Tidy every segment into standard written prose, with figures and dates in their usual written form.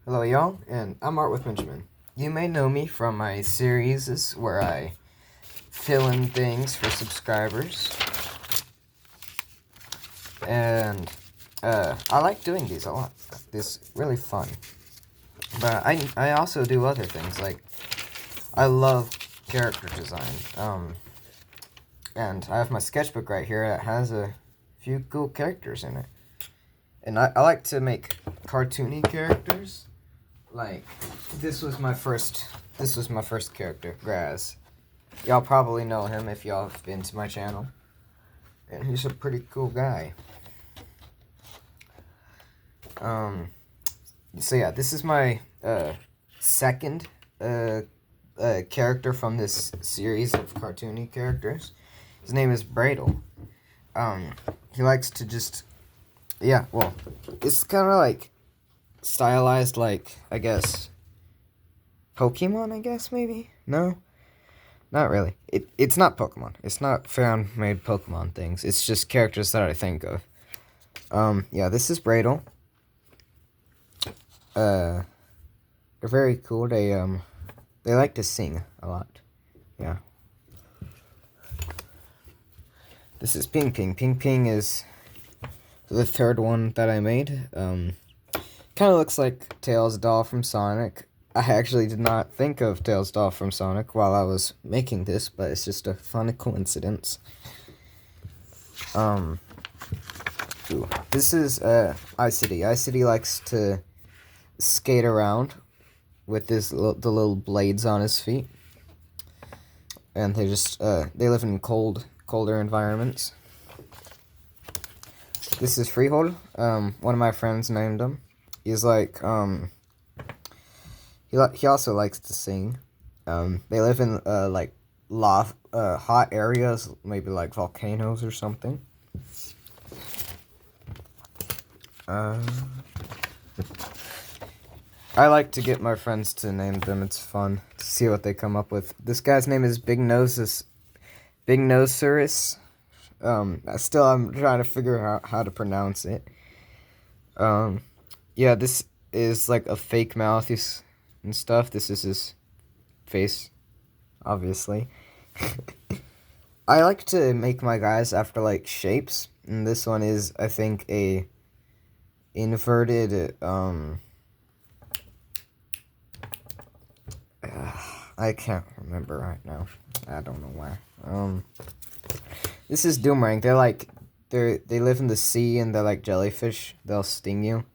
Hello, y'all, and I'm Art with Benjamin. You may know me from my series where I fill in things for subscribers, and I like doing these a lot. It's really fun. But I also do other things, like I love character design. And I have my sketchbook right here that has a few cool characters in it. And I like to make cartoony characters. Like, this was my first character, Graz. Y'all probably know him if y'all have been to my channel. And he's a pretty cool guy. So yeah, this is my, second, character from this series of cartoony characters. His name is Bradle. He likes to just, yeah, well, it's kind of like stylized like, I guess, Pokemon, I guess, maybe? No? Not really. It's not Pokemon. It's not fan-made Pokemon things. It's just characters that I think of. Yeah, this is Bradle. They're very cool. They like to sing a lot. Yeah. This is Ping Ping. Ping Ping is the third one that I made. Kind of looks like Tails' doll from Sonic. I actually did not think of Tails' doll from Sonic while I was making this, but it's just a funny coincidence. This is Icity. Icity likes to skate around with the little blades on his feet, and they just they live in colder environments. This is Freehold. One of my friends named him. He's like he also likes to sing. They live in like hot areas, maybe like volcanoes or something. I like to get my friends to name them. It's fun to see what they come up with. This guy's name is Big Nosesaurus. I'm trying to figure out how to pronounce it. Yeah, this is like a fake mouth and stuff. This is his face, obviously. I like to make my guys after like shapes, and this one is, I think, a inverted I can't remember right now. I don't know why. This is Doomerang. They live in the sea and they're like jellyfish. They'll sting you.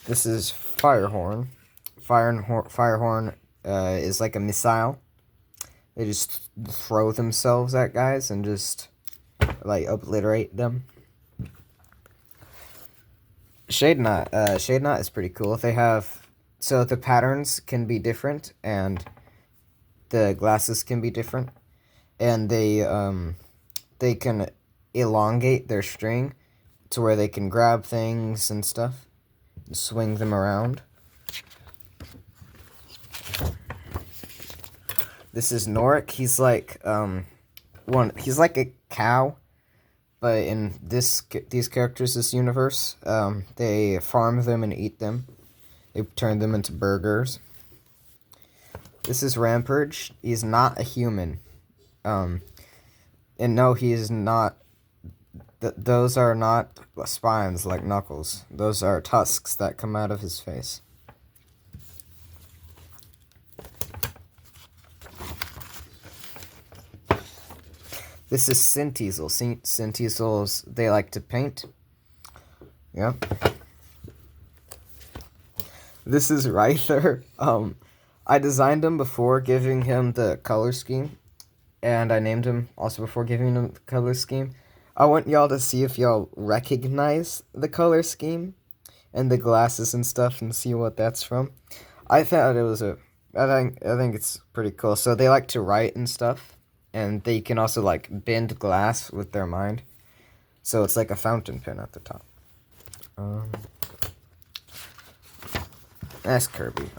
This is Firehorn. Firehorn is like a missile. They just throw themselves at guys and just like obliterate them. Shade Knot. Shade Knot is pretty cool. So the patterns can be different and the glasses can be different, and they can elongate their string to where they can grab things and stuff and swing them around. This is Norik. He's like he's like a cow, but in these characters, this universe, they farm them and eat them. They turn them into burgers. This is Rampage. He's not a human. And no, he is not. Those are not spines like Knuckles. Those are tusks that come out of his face. This is Sinteasel. Sinteasels, they like to paint. Yep. This is Ryther. I designed him before giving him the color scheme, and I named him also before giving him the color scheme. I want y'all to see if y'all recognize the color scheme and the glasses and stuff and see what that's from. I thought it was I think it's pretty cool. So they like to write and stuff, and they can also like bend glass with their mind. So it's like a fountain pen at the top. That's Kirby.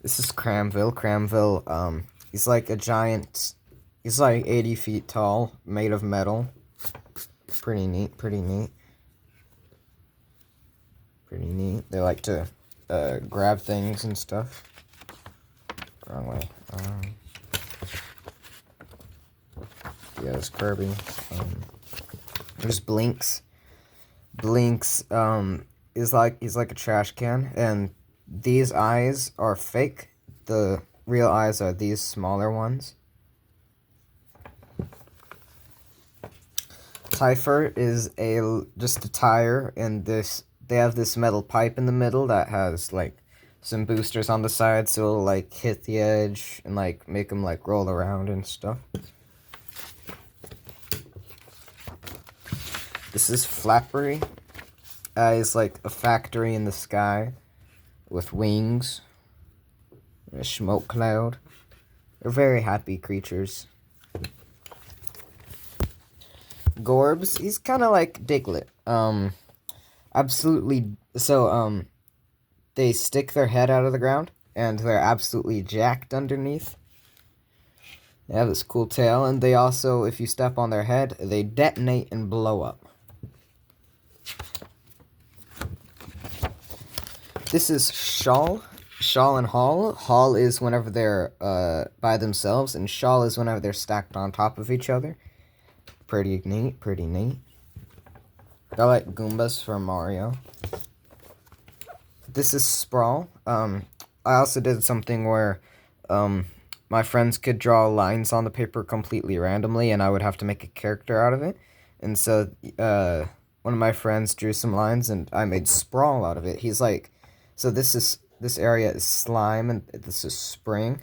This is Cramville. Cramville, he's like a giant He's like 80 feet tall, made of metal. Pretty neat, pretty neat. Pretty neat. They like to grab things and stuff. Wrong way. Yeah, it's Kirby. There's Blinks. Blinks he's like a trash can, and these eyes are fake. The real eyes are these smaller ones. Typhur is just a tire, and they have this metal pipe in the middle that has like some boosters on the side, so it'll like hit the edge and like make them like roll around and stuff. This is Flappery. It's like a factory in the sky with wings, a smoke cloud. They're very happy creatures. Gorbs, he's kind of like Diglett. Absolutely. So, they stick their head out of the ground, and they're absolutely jacked underneath. They have this cool tail, and they also, if you step on their head, they detonate and blow up. This is Shawl. Shawl and Hall. Hall is whenever they're by themselves, and Shawl is whenever they're stacked on top of each other. Pretty neat, pretty neat. They're like Goombas from Mario. This is Sprawl. I also did something where my friends could draw lines on the paper completely randomly, and I would have to make a character out of it. And so one of my friends drew some lines, and I made Sprawl out of it. He's like, so this area is slime, and this is spring.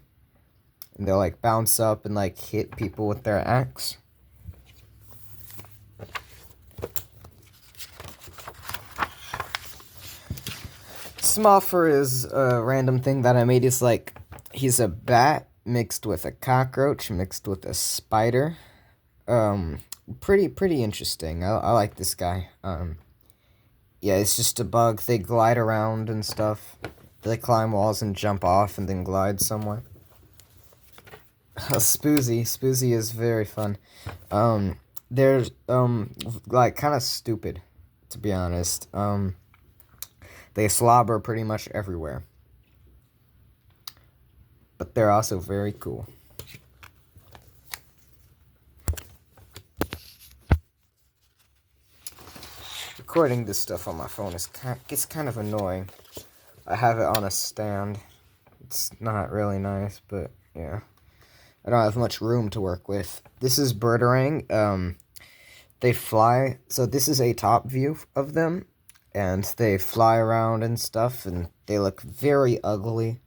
And they'll like bounce up and like hit people with their axe. Smoffer is a random thing that I made. Is like, he's a bat mixed with a cockroach mixed with a spider. Pretty interesting. I like this guy. Yeah, it's just a bug. They glide around and stuff. They climb walls and jump off and then glide somewhere. Spoozy. Spoozy is very fun. They're like kind of stupid, to be honest. They slobber pretty much everywhere. But they're also very cool. Recording this stuff on my phone gets kind of annoying. I have it on a stand. It's not really nice, but yeah. I don't have much room to work with. This is Birdarang. They fly. So this is a top view of them. And they fly around and stuff, and they look very ugly.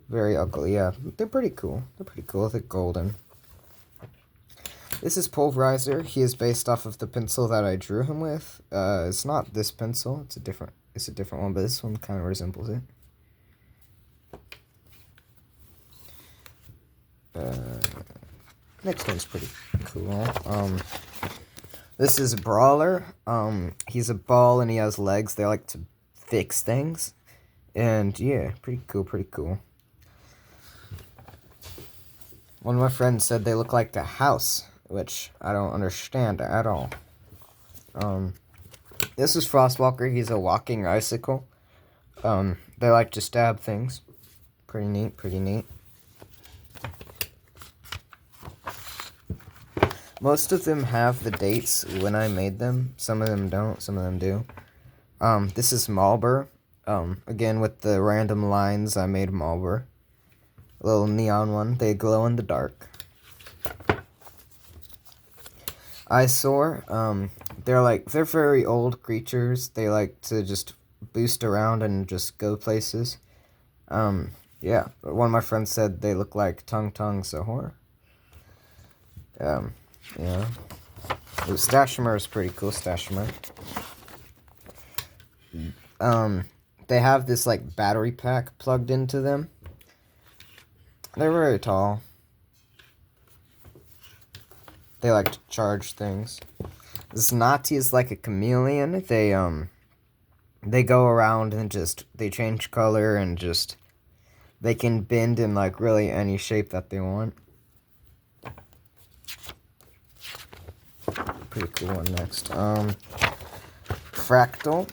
Very ugly, yeah. They're pretty cool. They're pretty cool. They're golden. This is Pulverizer. He is based off of the pencil that I drew him with. It's not this pencil. It's a different one, but this one kind of resembles it. Next one's pretty cool. This is Brawler. He's a ball and he has legs. They like to fix things. And yeah, pretty cool, pretty cool. One of my friends said they look like a house, which I don't understand at all. This is Frostwalker. He's a walking icicle. They like to stab things. Pretty neat, pretty neat. Most of them have the dates when I made them. Some of them don't, some of them do. This is Malbur. Again, with the random lines, I made Malbur. A little neon one. They glow in the dark. Eyesore. They're very old creatures. They like to just boost around and just go places. Yeah. One of my friends said they look like Tung Tung Sahur. Yeah. Ooh, Stashimer is pretty cool, Stashimer. They have this, like, battery pack plugged into them. They're very tall. They like to charge things. Znati is like a chameleon. They go around and they change color and they can bend in, like, really any shape that they want. pretty cool one next. Fractal.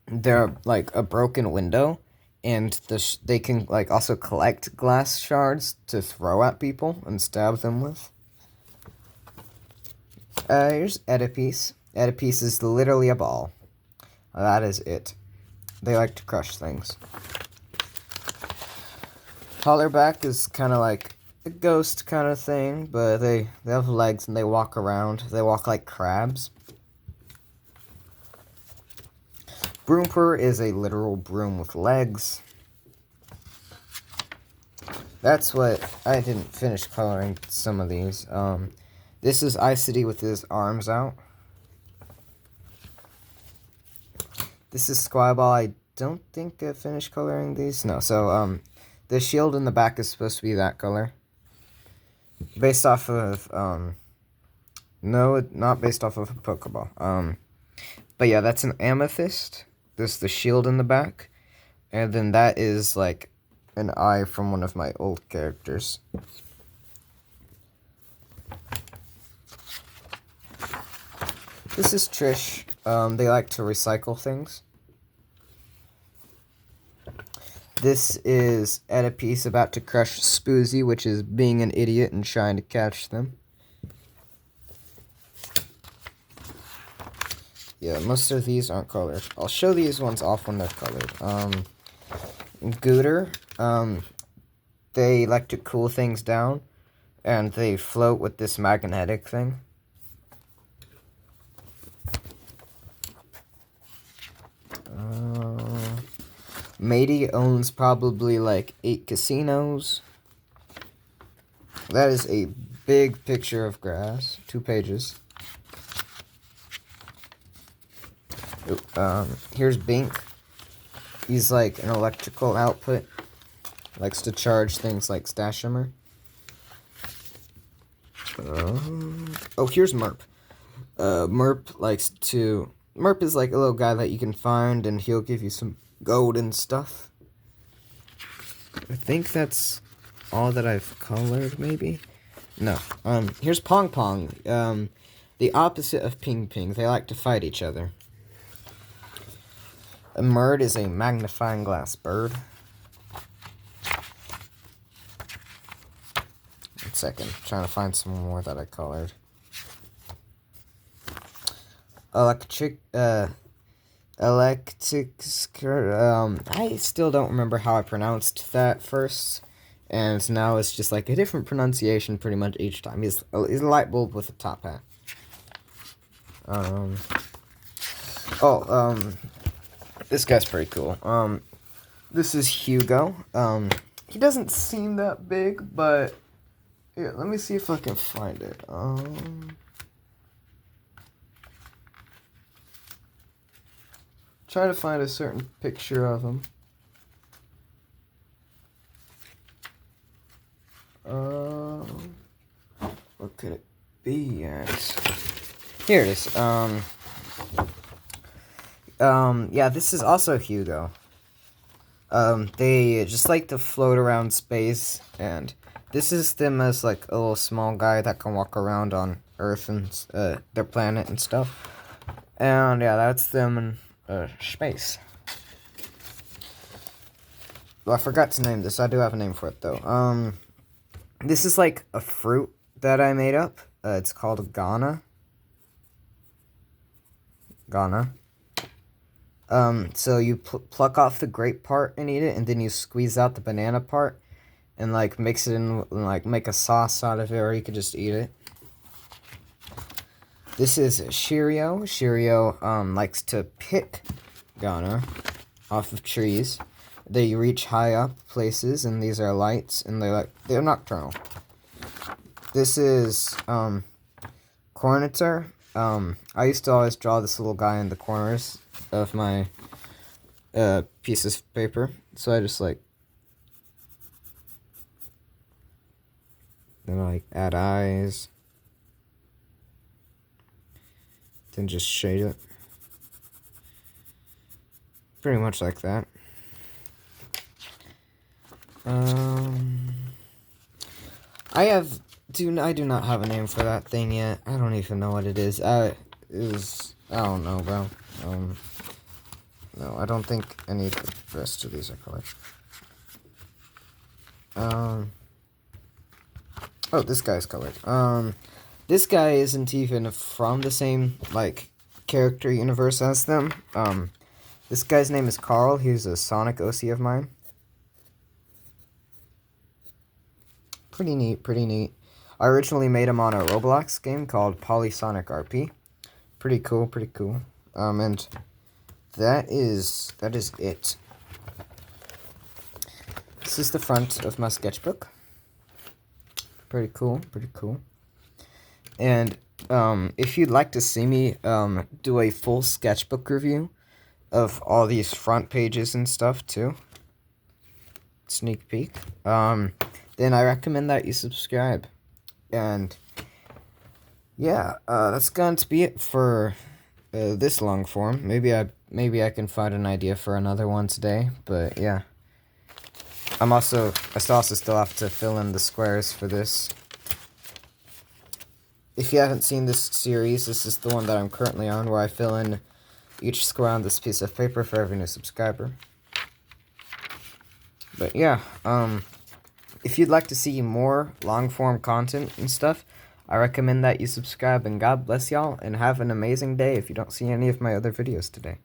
They're like a broken window, and they can like also collect glass shards to throw at people and stab them with. Here's Oedipus. Oedipus is literally a ball. That is it. They like to crush things. Hollerback is kind of like a ghost kind of thing, but they have legs and they walk around. They walk like crabs. Broompur is a literal broom with legs. That's what I didn't finish coloring some of these. This is Icedy with his arms out. This is Squiball. I don't think I finished coloring these. No, so the shield in the back is supposed to be that color. Based off of no, not based off of a Pokeball. But yeah, that's an amethyst. There's the shield in the back. And then that is like an eye from one of my old characters. This is Trish. They like to recycle things. This is Oedipus about to crush Spoozy, which is being an idiot and trying to catch them. Yeah, most of these aren't colored. I'll show these ones off when they're colored. Gooter, they like to cool things down, and they float with this magnetic thing. Matey owns probably like 8 casinos. That is a big picture of grass. 2 pages. Here's Bink. He's like an electrical output. Likes to charge things like Stashimmer. Oh, here's Merp. Merp is like a little guy that you can find, and he'll give you some gold and stuff. I think that's all that I've colored, maybe? No. Here's Pong Pong. The opposite of Ping Ping. They like to fight each other. A Murd is a magnifying glass bird. 1 second. I'm trying to find some more that I colored. I still don't remember how I pronounced that first, and now it's just like a different pronunciation pretty much each time. He's a light bulb with a top hat. This guy's pretty cool. This is Hugo. He doesn't seem that big, but here, let me see if I can find it. Try to find a certain picture of him. What could it be at? Here it is. Yeah, this is also Hugo. They just like to float around space, and this is them as like a little small guy that can walk around on Earth and their planet and stuff. And yeah, that's them in space. Well, I forgot to name this. I do have a name for it though. This is like a fruit that I made up. It's called Ghana. So you pluck off the grape part and eat it, and then you squeeze out the banana part and like mix it in and like make a sauce out of it, or you could just eat it. This is Shirio. Shirio likes to pick Ghana off of trees. They reach high up places, and these are lights, and they're nocturnal. This is Corniter. I used to always draw this little guy in the corners of my pieces of paper, so I just like add eyes, then just shade it, pretty much like that. I have Dude, I do not have a name for that thing yet. I don't even know what it is. I don't know, bro. No, I don't think any of the rest of these are colored. Oh, this guy's colored. This guy isn't even from the same, like, character universe as them. This guy's name is Carl. He's a Sonic OC of mine. Pretty neat, pretty neat. I originally made him on a Roblox game called Polysonic RP. Pretty cool, pretty cool. And that is it. This is the front of my sketchbook. Pretty cool, pretty cool. And if you'd like to see me do a full sketchbook review of all these front pages and stuff too, sneak peek, then I recommend that you subscribe. And yeah, that's going to be it for this long form. Maybe I can find an idea for another one today, but yeah. I still have to fill in the squares for this. If you haven't seen this series, this is the one that I'm currently on, where I fill in each square on this piece of paper for every new subscriber. But yeah, if you'd like to see more long-form content and stuff, I recommend that you subscribe, and God bless y'all, and have an amazing day if you don't see any of my other videos today.